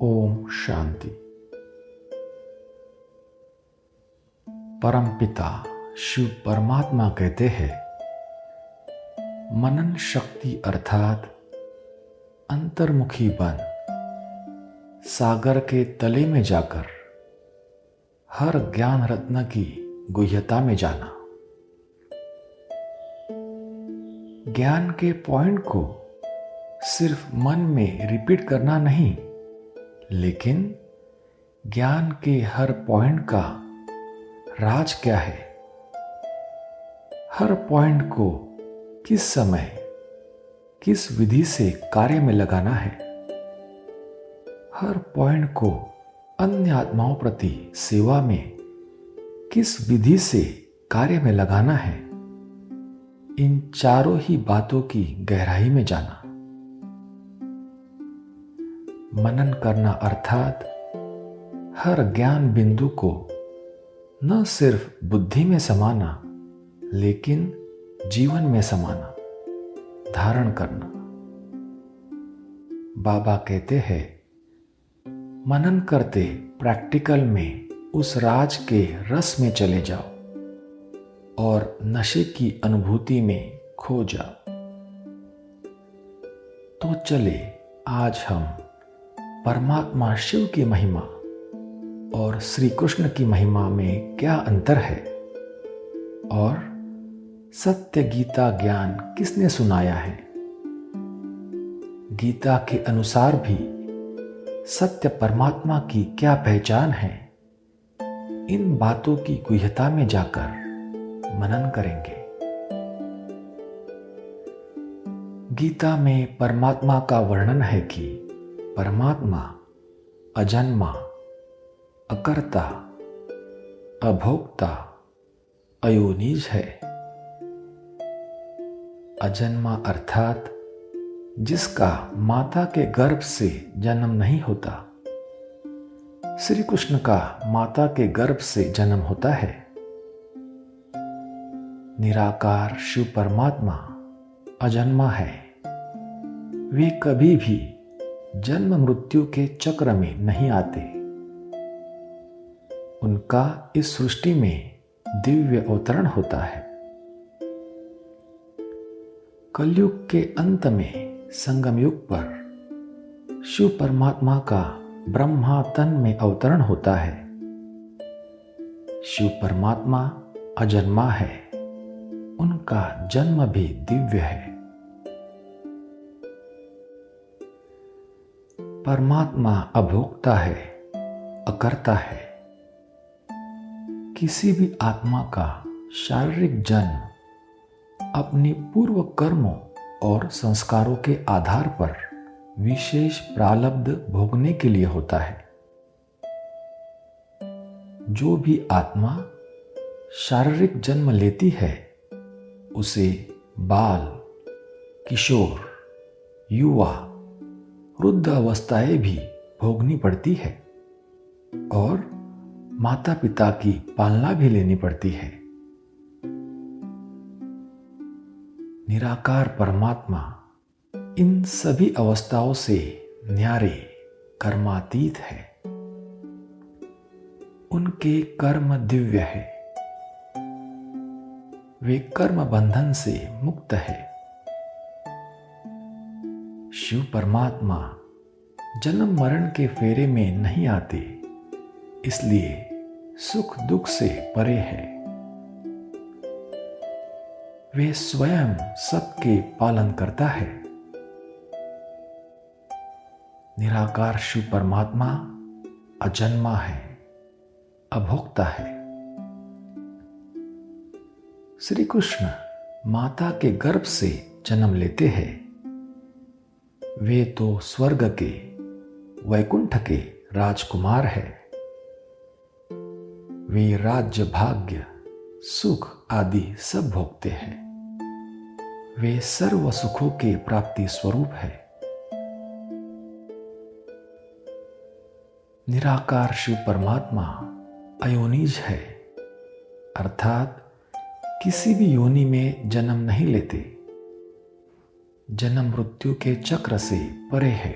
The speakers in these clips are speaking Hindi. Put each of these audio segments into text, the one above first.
ओम शांति। परमपिता शिव परमात्मा कहते हैं, मनन शक्ति अर्थात अंतर्मुखी बन सागर के तले में जाकर हर ज्ञान रत्न की गुह्यता में जाना। ज्ञान के पॉइंट को सिर्फ मन में रिपीट करना नहीं, लेकिन ज्ञान के हर पॉइंट का राज क्या है, हर पॉइंट को किस समय किस विधि से कार्य में लगाना है, हर पॉइंट को अन्य आत्माओं प्रति सेवा में किस विधि से कार्य में लगाना है, इन चारों ही बातों की गहराई में जाना। मनन करना अर्थात हर ज्ञान बिंदु को न सिर्फ बुद्धि में समाना, लेकिन जीवन में समाना, धारण करना। बाबा कहते हैं, मनन करते प्रैक्टिकल में उस राज के रस में चले जाओ और नशे की अनुभूति में खो जाओ। तो चले आज हम परमात्मा शिव की महिमा और श्री कृष्ण की महिमा में क्या अंतर है, और सत्य गीता ज्ञान किसने सुनाया है। गीता के अनुसार भी सत्य परमात्मा की क्या पहचान है, इन बातों की गुह्यता में जाकर मनन करेंगे। गीता में परमात्मा का वर्णन है कि परमात्मा अजन्मा, अकर्ता, अभोक्ता, अयोनिज है। अजन्मा अर्थात जिसका माता के गर्भ से जन्म नहीं होता। श्री कृष्ण का माता के गर्भ से जन्म होता है। निराकार शिव परमात्मा अजन्मा है। वे कभी भी जन्म मृत्यु के चक्र में नहीं आते। उनका इस सृष्टि में दिव्य अवतरण होता है। कलयुग के अंत में संगम युग पर शिव परमात्मा का ब्रह्मा तन में अवतरण होता है। शिव परमात्मा अजन्मा है। उनका जन्म भी दिव्य है। परमात्मा अभोक्ता है, अकर्ता है। किसी भी आत्मा का शारीरिक जन्म अपने पूर्व कर्मों और संस्कारों के आधार पर विशेष प्रारब्ध भोगने के लिए होता है। जो भी आत्मा शारीरिक जन्म लेती है, उसे बाल, किशोर, युवा, वृद्ध अवस्थाएं भी भोगनी पड़ती है और माता पिता की पालना भी लेनी पड़ती है। निराकार परमात्मा इन सभी अवस्थाओं से न्यारे, कर्मातीत है। उनके कर्म दिव्य है। वे कर्म बंधन से मुक्त है। शिव परमात्मा जन्म मरण के फेरे में नहीं आते, इसलिए सुख दुख से परे है। वे स्वयं सबके पालन करता है। निराकार शिव परमात्मा अजन्मा है, अभोक्ता है। श्री कृष्ण माता के गर्भ से जन्म लेते हैं। वे तो स्वर्ग के, वैकुंठ के राजकुमार है। वे राज्य, भाग्य, सुख आदि सब भोगते हैं। वे सर्व सुखों के प्राप्ति स्वरूप है। निराकार शिव परमात्मा अयोनिज है, अर्थात किसी भी योनि में जन्म नहीं लेते। जन्म मृत्यु के चक्र से परे है।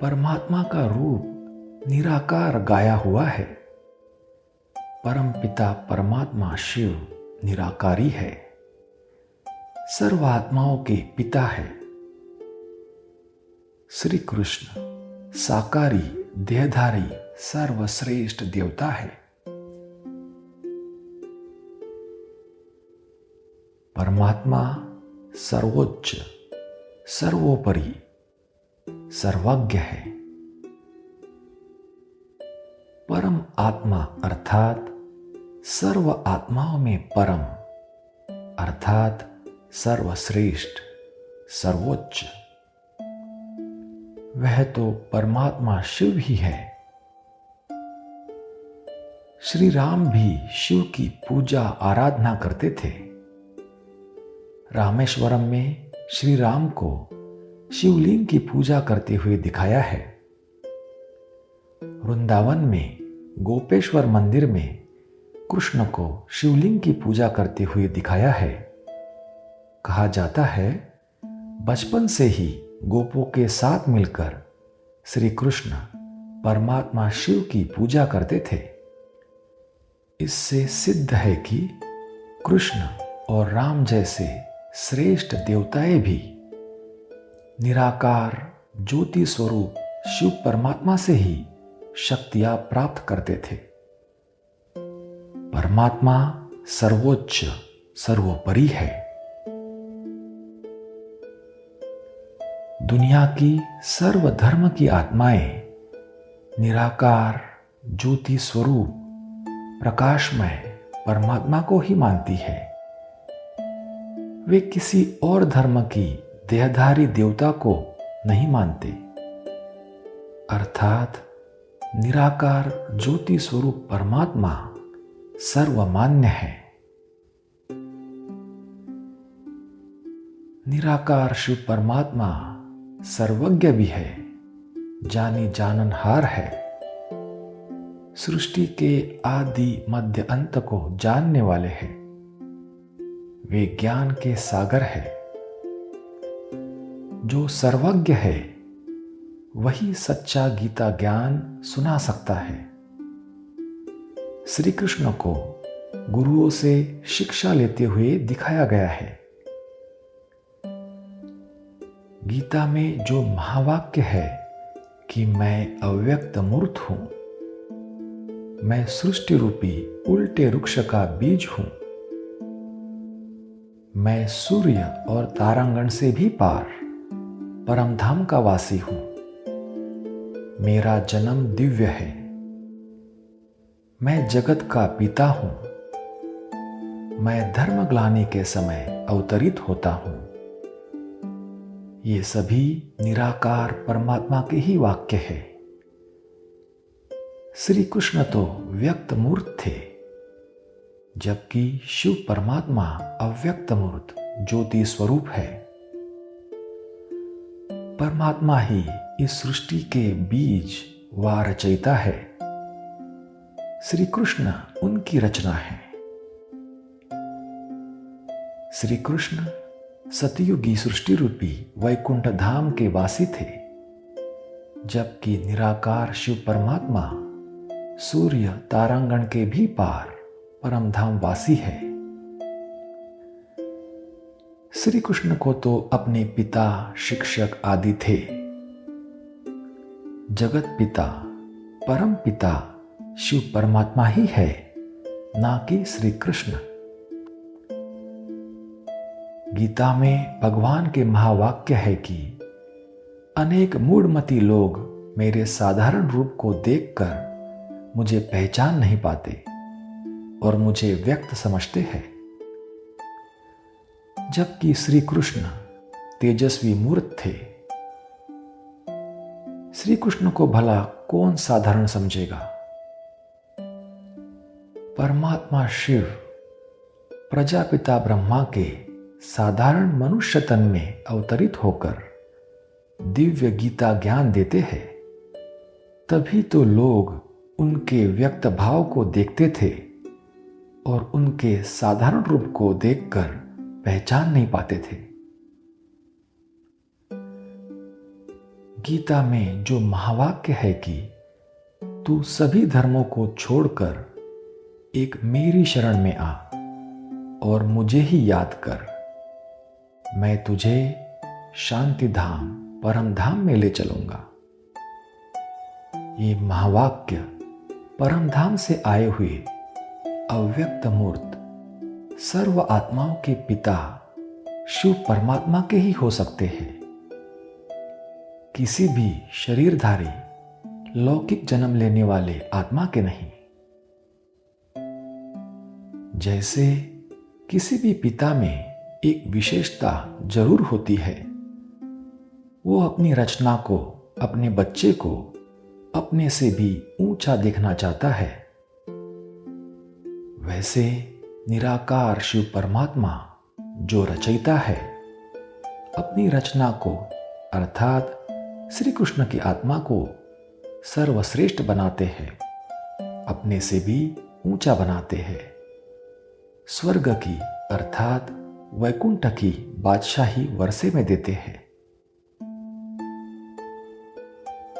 परमात्मा का रूप निराकार गाया हुआ है। परम पिता परमात्मा शिव निराकारी है, सर्व आत्माओं के पिता है। श्री कृष्ण साकारी देहधारी सर्वश्रेष्ठ देवता है। परमात्मा सर्वोच्च सर्वोपरि सर्वज्ञ है। परम आत्मा अर्थात सर्व आत्माओं में परम अर्थात सर्वश्रेष्ठ सर्वोच्च, वह तो परमात्मा शिव ही है। श्री राम भी शिव की पूजा आराधना करते थे। रामेश्वरम में श्री राम को शिवलिंग की पूजा करते हुए दिखाया है। वृंदावन में गोपेश्वर मंदिर में कृष्ण को शिवलिंग की पूजा करते हुए दिखाया है। कहा जाता है बचपन से ही गोपों के साथ मिलकर श्री कृष्ण परमात्मा शिव की पूजा करते थे। इससे सिद्ध है कि कृष्ण और राम जैसे श्रेष्ठ देवताएं भी निराकार ज्योति स्वरूप शिव परमात्मा से ही शक्तियां प्राप्त करते थे। परमात्मा सर्वोच्च सर्वोपरि है। दुनिया की सर्वधर्म की आत्माएं निराकार ज्योति स्वरूप प्रकाशमय परमात्मा को ही मानती है। वे किसी और धर्म की देहधारी देवता को नहीं मानते। अर्थात निराकार ज्योति स्वरूप परमात्मा सर्वमान्य है। निराकार शिव परमात्मा सर्वज्ञ भी है, जानी जाननहार है। सृष्टि के आदि मध्य अंत को जानने वाले हैं। वे ज्ञान के सागर है। जो सर्वज्ञ है वही सच्चा गीता ज्ञान सुना सकता है। श्री कृष्ण को गुरुओं से शिक्षा लेते हुए दिखाया गया है। गीता में जो महावाक्य है कि मैं अव्यक्त मूर्त हूं, मैं सृष्टि रूपी उल्टे वृक्ष का बीज हूं, मैं सूर्य और तारांगण से भी पार परमधाम का वासी हूं, मेरा जन्म दिव्य है, मैं जगत का पिता हूं, मैं धर्मग्लानि के समय अवतरित होता हूं। ये सभी निराकार परमात्मा के ही वाक्य है। श्री कृष्ण तो व्यक्त मूर्त थे, जबकि शिव परमात्मा अव्यक्त मूर्त ज्योति स्वरूप है। परमात्मा ही इस सृष्टि के बीज व रचयिता है। श्री कृष्ण उनकी रचना है। श्री कृष्ण सतयुगी सृष्टि रूपी वैकुंठ धाम के वासी थे, जबकि निराकार शिव परमात्मा सूर्य तारांगण के भी पार परमधाम वासी है। श्री कृष्ण को तो अपने पिता शिक्षक आदि थे। जगत पिता परम पिता शिव परमात्मा ही है, ना कि श्री कृष्ण। गीता में भगवान के महावाक्य है कि अनेक मूढ़मती लोग मेरे साधारण रूप को देखकर मुझे पहचान नहीं पाते और मुझे व्यक्त समझते हैं, जबकि श्री कृष्ण तेजस्वी मूर्त थे। श्री कृष्ण को भला कौन साधारण समझेगा। परमात्मा शिव प्रजापिता ब्रह्मा के साधारण मनुष्य तन में अवतरित होकर दिव्य गीता ज्ञान देते हैं। तभी तो लोग उनके व्यक्त भाव को देखते थे और उनके साधारण रूप को देखकर पहचान नहीं पाते थे। गीता में जो महावाक्य है कि तू सभी धर्मों को छोड़कर एक मेरी शरण में आ और मुझे ही याद कर, मैं तुझे शांति धाम परम धाम में ले चलूंगा। ये महावाक्य परम धाम से आए हुए अव्यक्त मूर्त सर्व आत्माओं के पिता शिव परमात्मा के ही हो सकते हैं, किसी भी शरीरधारी लौकिक जन्म लेने वाले आत्मा के नहीं। जैसे किसी भी पिता में एक विशेषता जरूर होती है, वो अपनी रचना को, अपने बच्चे को अपने से भी ऊंचा देखना चाहता है। वैसे निराकार शिव परमात्मा जो रचयिता है, अपनी रचना को अर्थात श्री कृष्ण की आत्मा को सर्वश्रेष्ठ बनाते हैं, अपने से भी ऊंचा बनाते हैं, स्वर्ग की अर्थात वैकुंठ की बादशाही वर्षे में देते हैं।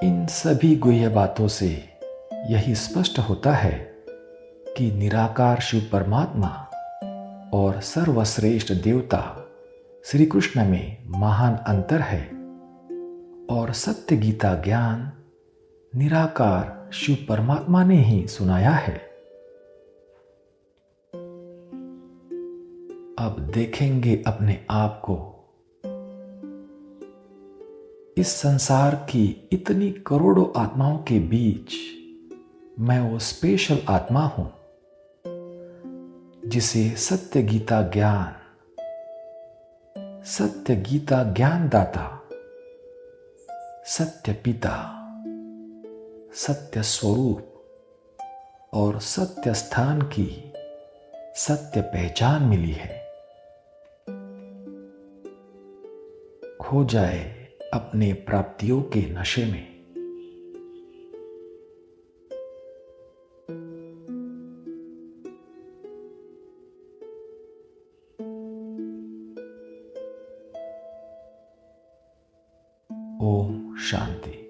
इन सभी गुह्य बातों से यही स्पष्ट होता है कि निराकार शिव परमात्मा और सर्वश्रेष्ठ देवता श्री कृष्ण में महान अंतर है और सत्य गीता ज्ञान निराकार शिव परमात्मा ने ही सुनाया है। अब देखेंगे अपने आप को। इस संसार की इतनी करोड़ों आत्माओं के बीच मैं वो स्पेशल आत्मा हूं जिसे सत्य गीता ज्ञान दाता, सत्य पिता, सत्य स्वरूप और सत्य स्थान की सत्य पहचान मिली है। खो जाए अपने प्राप्तियों के नशे में। ओम शांति।